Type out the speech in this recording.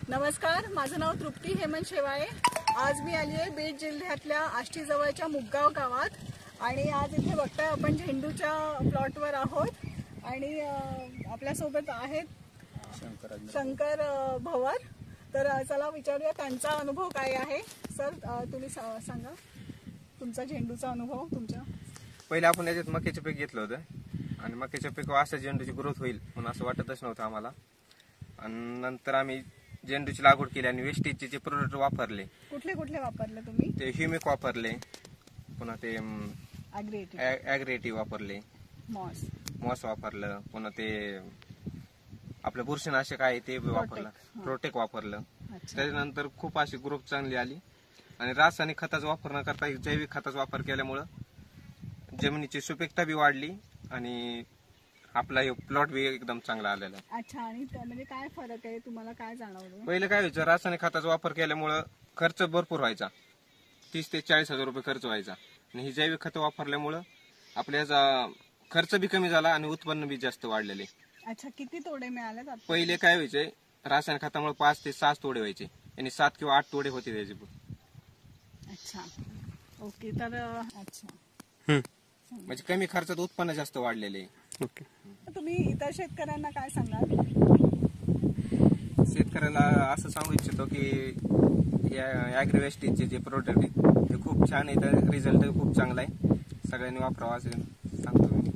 नमस्कार, माझं नाव तृप्ती हेमंत शेवाळे। आज मी आली आहे बीड जिल्ह्यातल्या आष्टी जवळच्या मुगगाव गावात आणि आज इथे बघताय आपण झेंडूच्या प्लॉटवर आहोत आणि आपल्यासोबत आहेत शंकर भवर। तर चला विचारूया त्यांचा अनुभव काय आहे। सर, तुम्ही सांगा तुमचा झेंडूचा अनुभव तुमच्या। पहिले आपण याच्यात मक्याचे पीक घेतलं होतं आणि मक्याच्या पिकावर असं झेंडूची ग्रोथ होईल म्हणून असं वाटतच नव्हतं आम्हाला। आणि नंतर आम्ही झेंडूची लागवड केली आणि वेस्टेजचे जे प्रोडक्ट वापरले। कुठले कुठले वापरले तुम्ही? ते ह्युमिक वापरले, पुन्हा ते ॲग्रेटिव्ह वापरले, मॉस वापरलं, पुन्हा ते आपलं बुरशीनाशक आहे ते वापरलं, प्रोटेक वापरलं। त्याच्यानंतर खूप अशी ग्रोथ चांगली आली आणि रासायनिक खताचा वापर न करता जैविक खताचा वापर केल्यामुळं जमिनीची सुपीकता बी वाढली आणि आपला हे प्लॉट बी एकदम चांगला आलेला आहे। अच्छा, आणि म्हणजे काय फरक आहे, तुम्हाला काय जाणवलं? पहिले काय व्हायचं, रासायनिक खताचा वापर केल्यामुळं खर्च भरपूर व्हायचा, 30 ते 40 हजार रुपये खर्च व्हायचा आणि ही जैविक खतं वापरल्यामुळं आपल्याचा खर्च बी कमी झाला आणि उत्पन्न बी जास्त वाढलेले। अच्छा, किती तोडे मिळाले? पहिले काय व्हायचे, रासायनिक खतामुळे 5 ते 6 तोडे व्हायचे आणि 7 किंवा 8 तोडे होते त्याचे। अच्छा, ओके। तर अच्छा, म्हणजे कमी खर्चात उत्पन्न जास्त वाढलेले। ओके, तुम्ही इतर शेतकऱ्यांना काय सांगाल? शेतकऱ्याला असं सांगू इच्छितो की या ॲग्रोवेस्टेजचे जे प्रोडक्ट आहेत ते खूप छान आहेत, रिझल्ट खूप चांगला आहे, सगळ्यांनी वापरावा असं सांगतो मी।